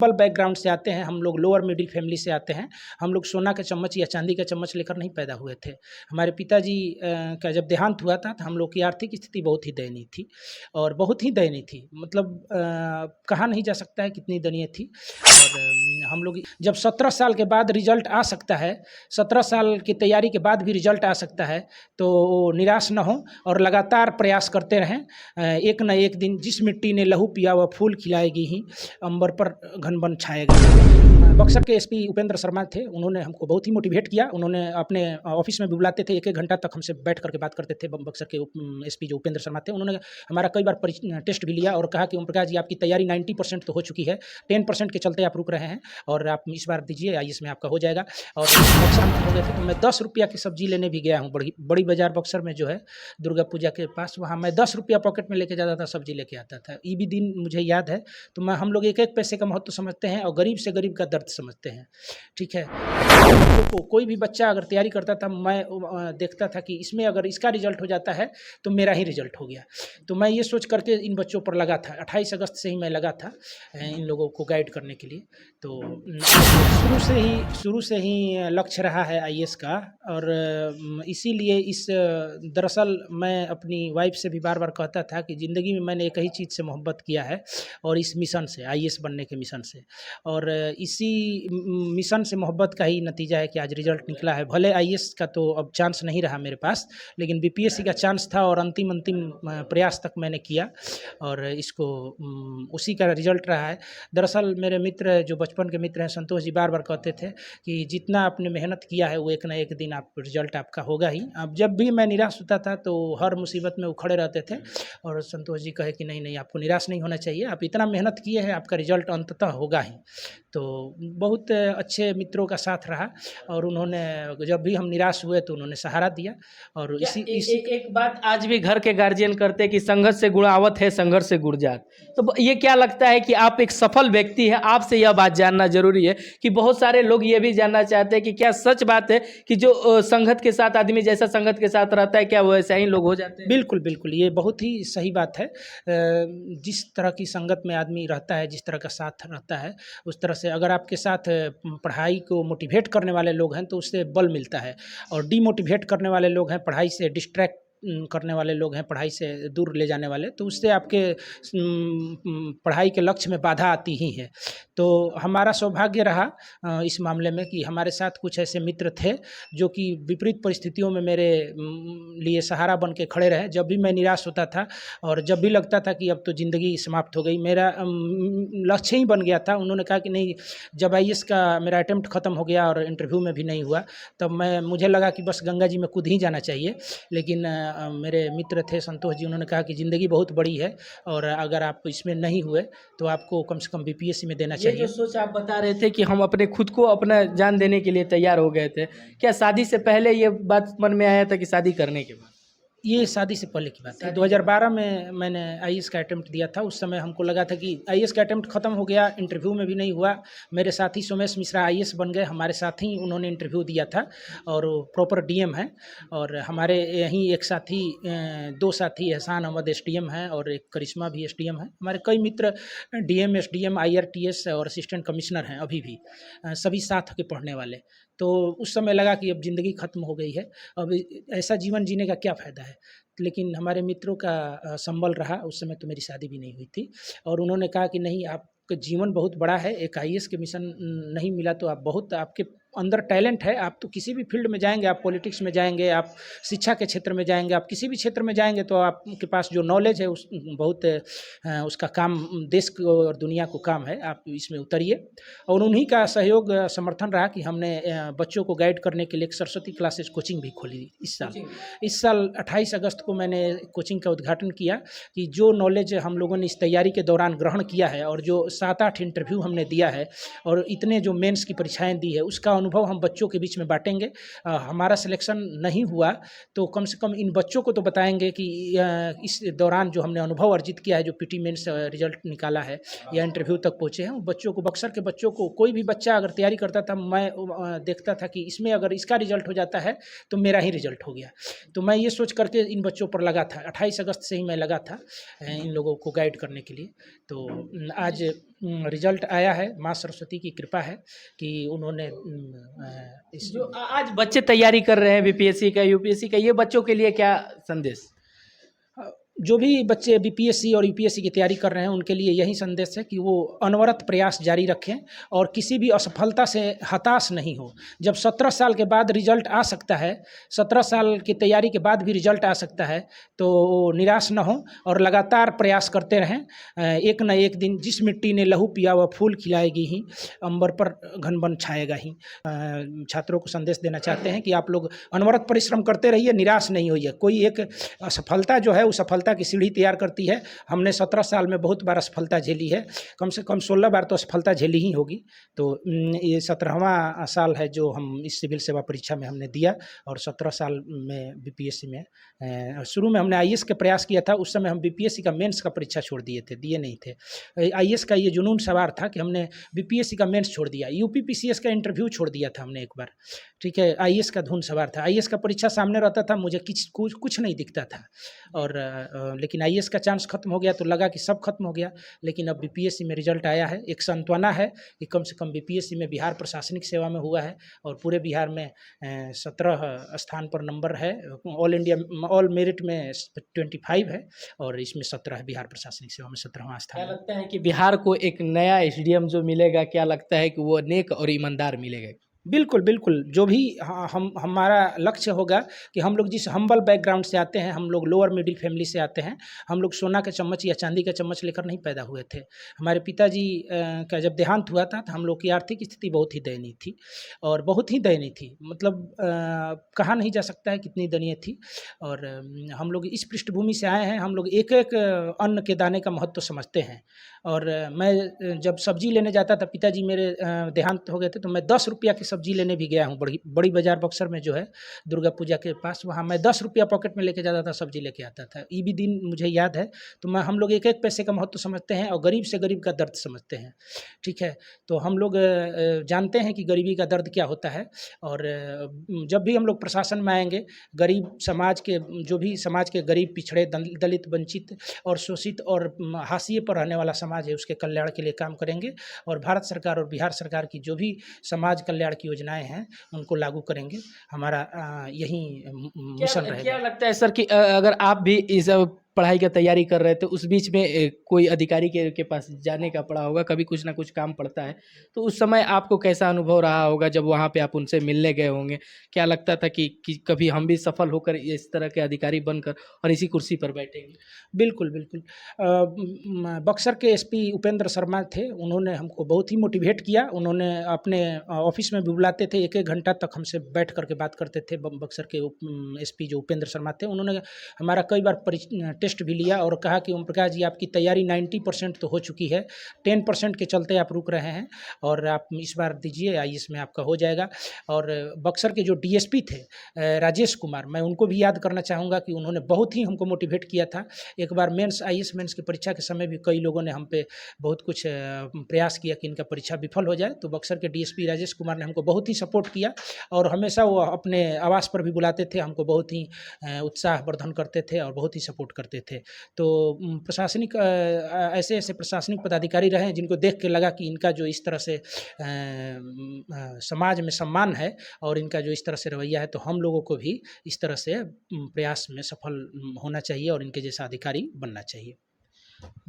Background से आते हैं, हम लोग लोअर मिडिल फैमिली से आते हैं। हम लोग सोना का चम्मच या चांदी का चम्मच लेकर नहीं पैदा हुए थे। हमारे पिताजी का जब देहांत हुआ था तो हम लोग की आर्थिक स्थिति बहुत ही दयनीय थी और बहुत ही दयनीय थी, मतलब कहा नहीं जा सकता है कितनी दयनीय थी। और हम लोग जब 17 साल के बाद रिजल्ट आ सकता है, 17 साल की तैयारी के बाद भी रिजल्ट आ सकता है, तो निराश न हो और लगातार प्रयास करते रहें। एक न एक दिन जिस मिट्टी ने लहू पिया वह फूल खिलाएगी ही, अंबर पर घन बन छाएगा। बक्सर के एसपी उपेंद्र शर्मा थे, उन्होंने हमको बहुत ही मोटिवेट किया। उन्होंने अपने ऑफिस में भी बुलाते थे, 1-1 घंटा तक हमसे बैठ करके बात करते थे। बक्सर के एसपी जो उपेंद्र शर्मा थे, उन्होंने हमारा कई बार टेस्ट भी लिया और कहा कि ओम प्रकाश जी, आपकी तैयारी 90% तो हो चुकी है, 10% के चलते आप रुक रहे हैं और आप इस बार दीजिए, IAS में आपका हो जाएगा। और बक्सर में हो गए थे तो मैं 10 रुपया की सब्जी लेने भी गया हूँ। बड़ी बाजार बक्सर में जो है दुर्गा पूजा के पास, वहाँ मैं 10 रुपया पॉकेट में लेके जाता था, सब्जी लेके आता था। ये भी दिन मुझे याद है। तो मैं हम लोग एक एक पैसे का महत्व समझते हैं और गरीब से गरीब का दर्द समझते हैं, ठीक है। तो कोई भी बच्चा अगर तैयारी करता था, मैं देखता था कि इसमें अगर इसका रिजल्ट हो जाता है तो मेरा ही रिजल्ट हो गया। तो मैं ये सोच करके इन बच्चों पर लगा था। 28 अगस्त से ही मैं लगा था इन लोगों को गाइड करने के लिए। तो शुरू से ही लक्ष्य रहा है IAS का। और इसीलिए दरअसल मैं अपनी वाइफ से भी बार बार कहता था कि ज़िंदगी में मैंने एक ही चीज़ से मोहब्बत किया है, और इस मिशन से, IAS बनने के मिशन से। और इसी मिशन से मोहब्बत का ही नतीजा है कि आज रिजल्ट निकला है। भले IAS का तो अब चांस नहीं रहा मेरे पास, लेकिन BPSC का चांस था और अंतिम प्रयास तक मैंने किया और इसको उसी का रिजल्ट रहा है। दरअसल मेरे मित्र, जो बचपन के मित्र हैं, संतोष जी, बार बार कहते थे कि जितना आपने मेहनत किया है वो एक ना एक दिन आप रिजल्ट आपका होगा ही। अब जब भी मैं निराश होता था तो हर मुसीबत में वो खड़े रहते थे और संतोष जी कहे कि नहीं नहीं, आपको निराश नहीं होना चाहिए, आप इतना मेहनत किए हैं, आपका रिजल्ट अंततः होगा ही। तो बहुत अच्छे मित्रों का साथ रहा और उन्होंने जब भी हम निराश हुए तो उन्होंने सहारा दिया। और एक बात आज भी घर के गार्जियन करते हैं कि संघर्ष से गुणावत है, संघर्ष से गुण जात। तो ये क्या लगता है कि आप एक सफल व्यक्ति हैं, आपसे यह बात जानना जरूरी है कि बहुत सारे लोग ये भी जानना चाहते हैं कि क्या सच बात है कि जो संगत के साथ आदमी जैसा संगत के साथ रहता है, क्या वैसा ही लोग हो जाते हैं? बिल्कुल बिल्कुल, ये बहुत ही सही बात है। जिस तरह की संगत में आदमी रहता है, जिस तरह का साथ रहता है, उस तरह से अगर आपके साथ पढ़ाई को मोटिवेट करने वाले लोग हैं तो उससे बल मिलता है, और डीमोटिवेट करने वाले लोग हैं, पढ़ाई से डिस्ट्रैक्ट करने वाले लोग हैं, पढ़ाई से दूर ले जाने वाले, तो उससे आपके पढ़ाई के लक्ष्य में बाधा आती ही है। तो हमारा सौभाग्य रहा इस मामले में कि हमारे साथ कुछ ऐसे मित्र थे जो कि विपरीत परिस्थितियों में मेरे लिए सहारा बन के खड़े रहे। जब भी मैं निराश होता था और जब भी लगता था कि अब तो ज़िंदगी समाप्त हो गई, मेरा लक्ष्य ही बन गया था, उन्होंने कहा कि नहीं, जब IAS का मेरा अटेम्प्ट ख़त्म हो गया और इंटरव्यू में भी नहीं हुआ, तब मुझे लगा कि बस गंगा जी में कूद ही जाना चाहिए। लेकिन मेरे मित्र थे संतोष जी, उन्होंने कहा कि ज़िंदगी बहुत बड़ी है और अगर आप इसमें नहीं हुए तो आपको कम से कम BPSC में देना चाहिए। ये जो सोच आप बता रहे थे कि हम अपने खुद को अपना जान देने के लिए तैयार हो गए थे, क्या शादी से पहले ये बात मन में आया था कि शादी करने के बाद? ये शादी से पहले की बात है। 2012 में मैंने IAS का अटेम्प्ट दिया था। उस समय हमको लगा था कि IAS का अटेम्प्ट ख़त्म हो गया, इंटरव्यू में भी नहीं हुआ। मेरे साथी सोमेश मिश्रा IAS बन गए, हमारे साथ ही उन्होंने इंटरव्यू दिया था और वो प्रॉपर DM हैं। और हमारे यहीं एक साथी, 2 साथी, एहसान अहमद SDM हैं और एक करिश्मा भी SDM है। हमारे कई मित्र DM, SDM, IRTS और असिस्टेंट कमिश्नर हैं अभी भी, सभी साथ के पढ़ने वाले। तो उस समय लगा कि अब ज़िंदगी ख़त्म हो गई है, अब ऐसा जीवन जीने का क्या फ़ायदा है। लेकिन हमारे मित्रों का संबल रहा। उस समय तो मेरी शादी भी नहीं हुई थी और उन्होंने कहा कि नहीं, आपका जीवन बहुत बड़ा है, एक IAS के मिशन नहीं मिला तो आप बहुत, आपके अंदर टैलेंट है, आप तो किसी भी फील्ड में जाएंगे, आप पॉलिटिक्स में जाएंगे, आप शिक्षा के क्षेत्र में जाएंगे, आप किसी भी क्षेत्र में जाएंगे तो आपके पास जो नॉलेज है उस बहुत उसका काम देश को और दुनिया को काम है, आप इसमें उतरिए। और उन्हीं का सहयोग समर्थन रहा कि हमने बच्चों को गाइड करने के लिए एक सरस्वती क्लासेस कोचिंग भी खोली इस साल 28 अगस्त को मैंने कोचिंग का उद्घाटन किया कि जो नॉलेज हम लोगों ने इस तैयारी के दौरान ग्रहण किया है और जो 7-8 इंटरव्यू हमने दिया है और इतने जो मेंस की परीक्षाएं दी है, उसका अनुभव हम बच्चों के बीच में बांटेंगे। हमारा सिलेक्शन नहीं हुआ तो कम से कम इन बच्चों को तो बताएंगे कि इस दौरान जो हमने अनुभव अर्जित किया है, जो PT मेंस रिजल्ट निकाला है या इंटरव्यू तक पहुँचे हैं, बच्चों को, बक्सर के बच्चों को, कोई भी बच्चा अगर तैयारी करता था, मैं देखता था कि इसमें अगर इसका रिजल्ट हो जाता है तो मेरा ही रिजल्ट हो गया। तो मैं ये सोच करके इन बच्चों पर लगा था। 28 अगस्त से ही मैं लगा था इन लोगों को गाइड करने के लिए। तो आज रिजल्ट आया है, माँ सरस्वती की कृपा है कि उन्होंने इस जो आज बच्चे तैयारी कर रहे हैं बीपीएससी का, यूपीएससी का, ये बच्चों के लिए क्या संदेश? जो भी बच्चे बीपीएससी और यूपीएससी की तैयारी कर रहे हैं उनके लिए यही संदेश है कि वो अनवरत प्रयास जारी रखें और किसी भी असफलता से हताश नहीं हो। जब 17 साल के बाद रिजल्ट आ सकता है, 17 साल की तैयारी के बाद भी रिजल्ट आ सकता है, तो निराश न हो और लगातार प्रयास करते रहें। एक न एक दिन जिस मिट्टी ने लहू पिया वह फूल खिलाएगी ही, अंबर पर घन बन छाएगा ही। छात्रों को संदेश देना चाहते हैं कि आप लोग अनवरत परिश्रम करते रहिए, निराश नहीं होइए। कोई एक असफलता जो है वो सफलता की सीढ़ी तैयार करती है। हमने 17 साल में बहुत बार असफलता झेली है, कम से कम 16 बार तो असफलता झेली ही होगी। तो ये 17वां साल है जो हम इस सिविल सेवा परीक्षा में हमने दिया और 17 साल में बीपीएससी में शुरू में हमने आईएएस का प्रयास किया था। उस समय हम बीपीएससी का मेंस का परीक्षा छोड़ दिए नहीं थे। आईएएस का ये जुनून सवार था कि हमने बीपीएससी का मेंस छोड़ दिया, यूपीपीसीएस का इंटरव्यू छोड़ दिया था हमने एक बार, ठीक है। आईएएस का धुन सवार था, आईएएस का परीक्षा सामने रहता था, मुझे कुछ नहीं दिखता था और लेकिन आईएएस का चांस खत्म हो गया तो लगा कि सब खत्म हो गया। लेकिन अब बीपीएससी में रिजल्ट आया है, एक सांत्वना है कि कम से कम बीपीएससी में बिहार प्रशासनिक सेवा में हुआ है और पूरे बिहार में 17 स्थान पर नंबर है। ऑल इंडिया ऑल मेरिट में 25 है और इसमें 17 है, बिहार प्रशासनिक सेवा में 17वां स्थान क्या है। लगता है कि बिहार को एक नया एसडीएम जो मिलेगा, क्या लगता है कि वो नेक और ईमानदार मिलेगा? बिल्कुल, बिल्कुल। जो भी हमारा लक्ष्य होगा कि हम लोग जिस हम्बल बैकग्राउंड से आते हैं, हम लोग लोअर मिडिल फैमिली से आते हैं, हम लोग सोना का चम्मच या चांदी का चम्मच लेकर नहीं पैदा हुए थे। हमारे पिताजी का जब देहांत हुआ था तो हम लोग की आर्थिक स्थिति बहुत ही दयनीय थी और बहुत ही दयनीय थी, मतलब कहा नहीं जा सकता है कितनी दयनीय थी। और हम लोग इस पृष्ठभूमि से आए हैं, हम लोग एक-एक अन्न के दाने का महत्व समझते हैं। और मैं जब सब्जी लेने जाता था, पिताजी मेरे देहांत हो गए थे, तो मैं 10 रुपया की सब्जी लेने भी गया हूँ। बड़ी बाज़ार बक्सर में जो है दुर्गा पूजा के पास, वहाँ मैं 10 रुपया पॉकेट में लेके जाता था, सब्जी लेके आता था। ये भी दिन मुझे याद है। तो हम लोग एक-एक पैसे का महत्व समझते हैं और गरीब से गरीब का दर्द समझते हैं, ठीक है। तो हम लोग जानते हैं कि गरीबी का दर्द क्या होता है। और जब भी हम लोग प्रशासन में आएंगे, गरीब समाज के जो भी समाज के गरीब, पिछड़े, दलित, वंचित और शोषित और हाशिए पर रहने वाला समाज है, उसके कल्याण के लिए काम करेंगे और भारत सरकार और बिहार सरकार की जो भी समाज कल्याण की योजनाएं हैं उनको लागू करेंगे। हमारा यही मिशन रहेगा। क्या लगता है सर कि अगर आप भी इस पढ़ाई की तैयारी कर रहे थे, उस बीच में कोई अधिकारी के पास जाने का पड़ा होगा, कभी कुछ ना कुछ काम पड़ता है, तो उस समय आपको कैसा अनुभव रहा होगा जब वहाँ पे आप उनसे मिलने गए होंगे? क्या लगता था कि कभी हम भी सफल होकर इस तरह के अधिकारी बनकर और इसी कुर्सी पर बैठेंगे? बिल्कुल, बिल्कुल। बक्सर के एसपी उपेंद्र शर्मा थे, उन्होंने हमको बहुत ही मोटिवेट किया। उन्होंने अपने ऑफिस में भी बुलाते थे, 1-1 घंटा तक हमसे बैठ कर के बात करते थे। बक्सर के एसपी जो उपेंद्र शर्मा थे, उन्होंने हमारा कई बार टेस्ट भी लिया और कहा कि ओम प्रकाश जी, आपकी तैयारी 90% तो हो चुकी है, 10% के चलते आप रुक रहे हैं और आप इस बार दीजिए, आईएएस में आपका हो जाएगा। और बक्सर के जो डीएसपी थे राजेश कुमार, मैं उनको भी याद करना चाहूँगा कि उन्होंने बहुत ही हमको मोटिवेट किया था। एक बार आईएएस मेंस की परीक्षा के समय भी कई लोगों ने हम पे बहुत कुछ प्रयास किया कि इनका परीक्षा विफल हो जाए, तो बक्सर के डीएसपी राजेश कुमार ने हमको बहुत ही सपोर्ट किया और हमेशा वो अपने आवास पर भी बुलाते थे, हमको बहुत ही उत्साहवर्धन करते थे और बहुत ही सपोर्ट करते थे। तो प्रशासनिक ऐसे प्रशासनिक पदाधिकारी रहे जिनको देख के लगा कि इनका जो इस तरह से समाज में सम्मान है और इनका जो इस तरह से रवैया है, तो हम लोगों को भी इस तरह से प्रयास में सफल होना चाहिए और इनके जैसा अधिकारी बनना चाहिए।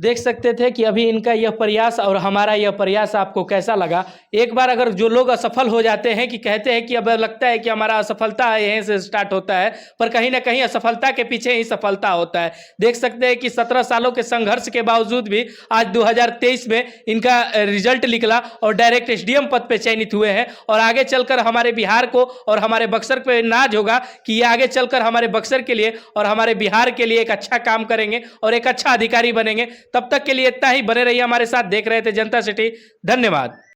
देख सकते थे कि अभी इनका यह प्रयास और हमारा यह प्रयास आपको कैसा लगा। एक बार अगर जो लोग असफल हो जाते हैं कि कहते हैं कि अब लगता है कि हमारा असफलता यहीं से स्टार्ट होता है, पर कहीं ना कहीं असफलता के पीछे ही सफलता होता है। देख सकते हैं कि 17 सालों के संघर्ष के बावजूद भी आज 2023 में इनका रिजल्ट निकला और डायरेक्ट एसडीएम पद पे चयनित हुए हैं और आगे चलकर हमारे बिहार को और हमारे बक्सर पे नाज होगा कि ये आगे चलकर हमारे बक्सर के लिए और हमारे बिहार के लिए एक अच्छा काम करेंगे और एक अच्छा अधिकारी बनेंगे। तब तक के लिए इतना ही, बने रहिए हमारे साथ, देख रहे थे जनता सिटी। धन्यवाद।